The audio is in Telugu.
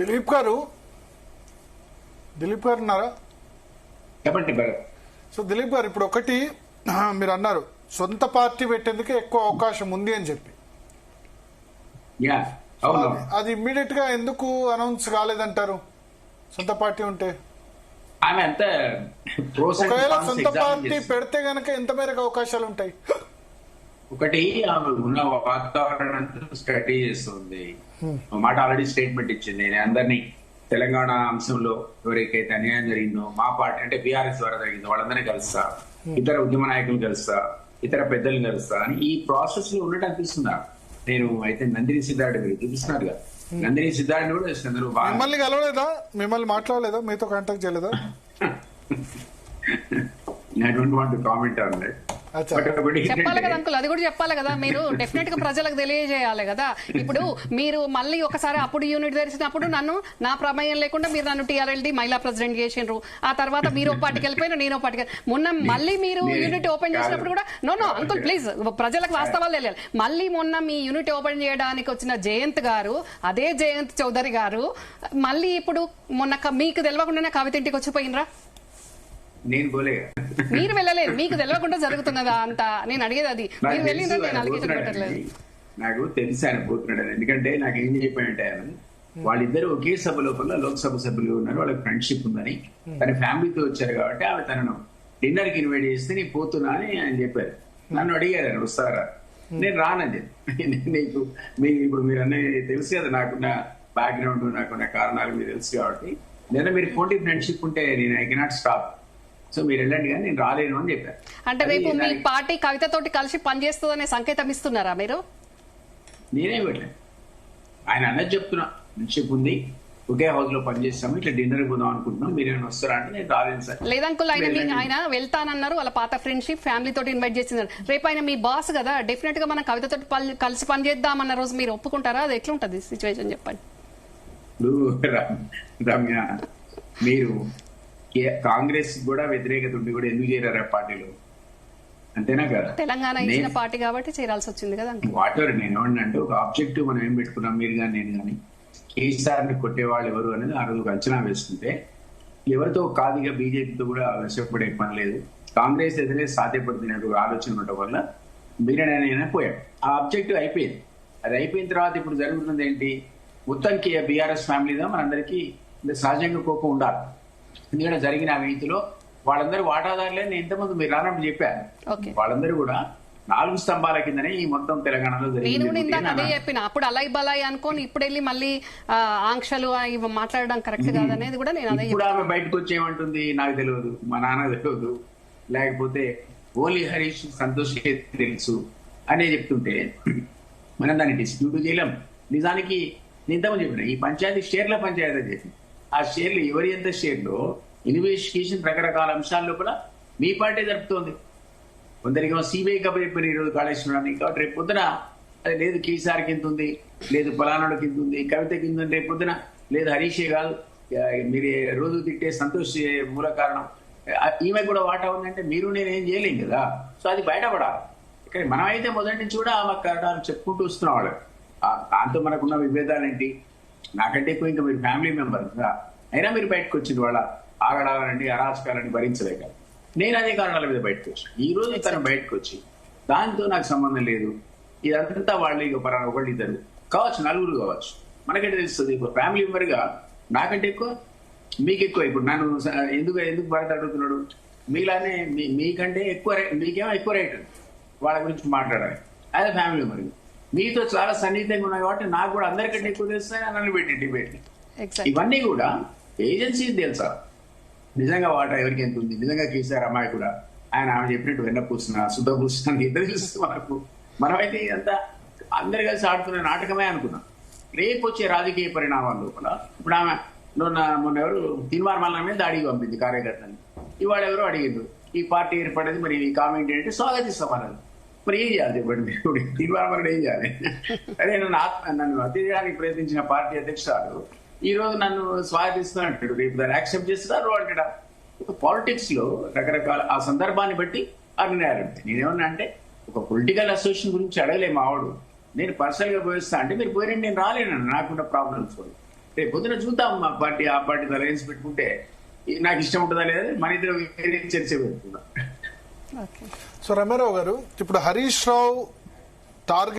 దిలీప్ గారు ఉన్నారా? చెప్పండి. సో దిలీప్ గారు, ఇప్పుడు ఒకటి మీరు అన్నారు, సొంత పార్టీ పెట్టేందుకే ఎక్కువ అవకాశం ఉంది అని చెప్పి. అది ఇమ్మీడియట్ గా ఎందుకు అనౌన్స్ కాలేదంటారు? సొంత పార్టీ ఉంటే ఒకవేళ సొంత పార్టీ పెడితే గనక ఎంత మేరకు అవకాశాలు ఉంటాయి? ఒకటి ఆమె ఉన్న వాతావరణం స్టడీ చేస్తుంది. మాట ఆల్రెడీ స్టేట్మెంట్ ఇచ్చింది. నేను అందరినీ తెలంగాణ అంశంలో ఎవరికైతే అన్యాయం జరిగిందో మా పార్టీ అంటే బీఆర్ఎస్ ద్వారా జరిగిందో వాళ్ళందరినీ కలుస్తా, ఇతర ఉద్యమ నాయకులు కలుస్తా, ఇతర పెద్దలు కలుస్తా అని ఈ ప్రాసెస్ లో ఉన్నట్టు అనిపిస్తుందా? నేను అయితే నందిని సిద్ధార్థ మీరు చూపిస్తున్నారు కదా, నందిని సిద్ధార్థని కూడా చంద్రబాబు మిమ్మల్ని కలవలేదా? మిమ్మల్ని మాట్లాడలేదా? మీతో కాంటాక్ట్ చేయలేదా? I don't want to comment on that. చెప్పాలి కదా అంకుల్, అది కూడా చెప్పాలి కదా. మీరు డెఫినెట్ గా ప్రజలకు తెలియజేయాలి కదా. ఇప్పుడు మీరు మళ్ళీ ఒకసారి అప్పుడు యూనిట్ తెరిచినప్పుడు నన్ను నా ప్రమేయం లేకుండా మీరు నన్ను టీఆర్ఎల్డీ మహిళా ప్రెసిడెంట్ చేసిండ్రు. ఆ తర్వాత మీరు ఒక పార్టీకి వెళ్ళిపోయినా నేను ఒక పార్టీకి. మొన్న మళ్ళీ మీరు యూనిట్ ఓపెన్ చేసినప్పుడు కూడా నో అంకుల్ ప్లీజ్, ప్రజలకు వాస్తవాలు తెలియాలి. మళ్ళీ మొన్న మీ యూనిట్ ఓపెన్ చేయడానికి వచ్చిన జయంత్ గారు, అదే జయంత్ చౌదరి గారు మళ్ళీ ఇప్పుడు మొన్న మీకు తెలియకుండానే కవిత ఇంటికి వచ్చిపోయినరా? నేను పోలే, మీరు వెళ్ళలేదు, మీకు తెలియకుండా జరుగుతున్నదా అంతా? నేను అడిగేది అది. మీరు వెళ్ళిందా? నేను అలిగేషన్ పెట్టలేదు. నాకు తెలిసి ఆయన పోతున్నాడు. ఎందుకంటే నాకు ఏం చెప్పానంటే ఆయన వాళ్ళిద్దరు ఒకే సభ లోపల లోక్సభ సభ్యులు ఉన్నారు, వాళ్ళకి ఫ్రెండ్షిప్ ఉందని, తన ఫ్యామిలీతో వచ్చారు కాబట్టి ఆమె తనను డిన్నర్ కి ఇన్వైట్ చేస్తే నేను పోతున్నా అని ఆయన చెప్పారు. నన్ను అడిగారు ఆయన వస్తారా, నేను రానండి. నీకు ఇప్పుడు మీరు అన్నీ తెలుసు కదా, నాకున్న బ్యాక్గ్రౌండ్, నాకున్న కారణాలు మీరు తెలుసు కాబట్టి నేను మీరు పోటీ ఫ్రెండ్షిప్ ఉంటే నేను ఐ కెనాట్ స్టాప్, సో మీరు వెళ్ళండి కానీ నేను రాలేను అని చెప్పారు. అంటే రేపు మీ పార్టీ కవిత తోటి కలిసి పనిచేస్తుందనే సంకేతం ఇస్తున్నారా మీరు? నేనే వెళ్ళాను, ఆయన అన్నది చెప్తున్నా, ఫ్రెండ్షిప్ ఉంది, ఒకే హౌస్ లో పనిచేస్తాము, ఇట్లా డిన్నర్ పోదాం అనుకుంటున్నాం, మీరేమైనా వస్తారా అంటే నేను రాలేను సార్. లేదంకుల్, ఆయన వెళ్తానన్నారు, వాళ్ళ పాత ఫ్రెండ్షిప్ ఫ్యామిలీ తోటి ఇన్వైట్ చేసింది. రేపు ఆయన మీ బాస్ కదా, డెఫినెట్ గా మనం కవిత తోటి కలిసి పనిచేద్దామన్న రోజు మీరు ఒప్పుకుంటారా? అది ఎట్లుంటది సిచ్యువేషన్ చెప్పండి. రమ్య, మీరు కాంగ్రెస్ కూడా వ్యతిరేకత ఉండి కూడా ఎందుకు చేరారు పార్టీలో? అంతేనా కదా, తెలంగాణ ఇచ్చిన పార్టీ కాబట్టి చేరాల్సి వచ్చింది కదా. వాటర్ నేను అంటే ఒక ఆబ్జెక్టివ్ మనం ఏం పెట్టుకున్నాం, మీరు కానీ నేను కానీ, కేసీఆర్ ని కొట్టేవాళ్ళు ఎవరు అనేది ఆ రోజు అంచనా వేస్తుంటే ఎవరితో కాదుగా బీజేపీతో కూడా ఆలోచపడే పని లేదు, కాంగ్రెస్ ఎదురే సాధ్యపడుతున్న ఆలోచన ఉండటం వల్ల మీరేనైనా పోయాం. ఆ ఆబ్జెక్టివ్ అయిపోయింది. అది అయిపోయిన తర్వాత ఇప్పుడు జరుగుతుంది ఏంటి, మొత్తానికి బీఆర్ఎస్ ఫ్యామిలీగా మనందరికీ సహజంగా కోపం ఉండాలి. ఎందుకంటే జరిగిన అవినీతిలో వాళ్ళందరూ వాటాదారులే. నేను ఇంతకుముందు మీరు రానప్పుడు చెప్పాను, వాళ్ళందరూ కూడా 4 స్తంభాల కిందనే ఈ మొత్తం తెలంగాణలో చెప్పిన అప్పుడు అలాయ్ బలాయ్ అనుకోని ఇప్పుడు వెళ్ళి మళ్ళీ ఆంక్షలు మాట్లాడడం కరెక్ట్ కాదనేది కూడా నేను అదే. ఇప్పుడు ఆమె బయటకు వచ్చేయమంటుంది, నాకు తెలియదు, మా నాన్న తెలియదు, లేకపోతే ఓన్లీ హరీష్ సంతోష్ తెలుసు అనే చెప్తుంటే మనం దాన్ని డిస్ప్యూట్ చేయలేం. నిజానికి నేను ఇంతకుముందు చెప్పిన ఈ పంచాయతీ షేర్ల పంచాయతీ చేసింది. ఆ షేర్లు ఎవరి ఎంత షేర్లో ఇన్వెస్టిగేషన్ రకరకాల అంశాల లోపల మీ పార్టీ జరుపుతోంది. కొందరికేమో సిబిఐ కబర్ చెప్పారు ఈరోజు కాళేశ్వరాన్ని, కాబట్టి రేపు పొద్దున అది లేదు కేసీఆర్ కింద ఉంది, లేదు పలానాడు కింద ఉంది, కవిత కింద ఉంది, రేపు పొద్దున లేదు హరీషే కాదు, మీరు రోజు తిట్టే సంతోష్ మూల కారణం, ఈమె కూడా వాటా ఉందంటే మీరు నేనేం చేయలేం కదా. సో అది బయటపడాలి. ఇక్కడ మనమైతే మొదటి నుంచి కూడా ఆమె కారణాలు చెప్పుకుంటూ వస్తున్నాం. వాళ్ళు దాంతో మనకున్న విభేదాలు ఏంటి? నాకంటే ఎక్కువ ఇంకా మీరు ఫ్యామిలీ మెంబర్ కదా, అయినా మీరు బయటకు వచ్చింది వాళ్ళ ఆగడాలండి అరాచకాలని భరించలేక నేను అదే కారణాల మీద బయటకు వచ్చి ఈ రోజు తను బయటకు వచ్చి దాంతో నాకు సంబంధం లేదు, ఇదంతా వాళ్ళు ఇక ఒకళ్ళు ఇద్దరు కావచ్చు, నలుగురు కావచ్చు, మనకంటే తెలుస్తుంది. ఇప్పుడు ఫ్యామిలీ మెంబర్ గా నాకంటే ఎక్కువ మీకు ఎక్కువ. ఇప్పుడు నన్ను ఎందుకు భరత్ అడుగుతున్నాడు, మీలానే మీకంటే ఎక్కువ, మీకేమో ఎక్కువ రైట్ వాళ్ళ గురించి మాట్లాడాలి అదే ఫ్యామిలీ మెంబర్. మీతో చాలా సన్నిహితంగా ఉన్నాయి కాబట్టి నాకు కూడా అందరికంటే ఎక్కువ తెలుస్తాయి నన్ను పెట్టి డిబేట్. ఇవన్నీ కూడా ఏజెన్సీ తెలుసా నిజంగా వాటా ఎవరికి ఎంత ఉంది, నిజంగా కేసీఆర్ అమ్మాయి కూడా ఆయన ఆమె చెప్పినట్టు వెన్న పూసిన శుద్ధ పూసిన ఇద్దరు తెలుస్తుంది మనకు. మనమైతే ఇదంతా అందరు కలిసి ఆడుతున్న నాటకమే అనుకున్నాం. రేపు వచ్చే రాజకీయ పరిణామాల లోపల ఇప్పుడు ఆమె మొన్న ఎవరు తిన్మార్మల మీద దాడికి పంపింది కార్యకర్తని, ఇవాళ ఎవరో అడిగిండు ఈ పార్టీ ఏర్పడేది, మరి ఈ కామెంట్ ఏంటంటే స్వాగతిస్తాం అన్నది. మరి ఏం చేయాలి చెప్పండి, మీరు తీర్మానం ఏం చేయాలి? అదే నన్ను హత్య చేయడానికి ప్రయత్నించిన పార్టీ అధ్యక్షురాలు ఈ రోజు నన్ను స్వాగతిస్తున్నా అంటాడు, రేపు దాన్ని యాక్సెప్ట్ చేస్తున్నారు అంటాడా? ఒక పాలిటిక్స్ లో రకరకాల ఆ సందర్భాన్ని బట్టి ఆ నిర్ణయాలు ఉంటాయి. నేనేమన్నా అంటే ఒక పొలిటికల్ అసోసియేషన్ గురించి అడగలే మావాడు, నేను పర్సనల్ గా పోయిస్తా అంటే మీరు పోయినండి, నేను రాలేను, నాకున్న ప్రాబ్లమ్స్. రేపు పొద్దున చూద్దాం ఆ పార్టీ అలయన్స్ పెట్టుకుంటే నాకు ఇష్టం ఉంటుందా లేదా మన ఇద్దరు వేరే చర్చ పెట్టుకుందాం. ఓకే. సో రామారావు గారు, ఇప్పుడు హరీష్ రావు టార్గెట్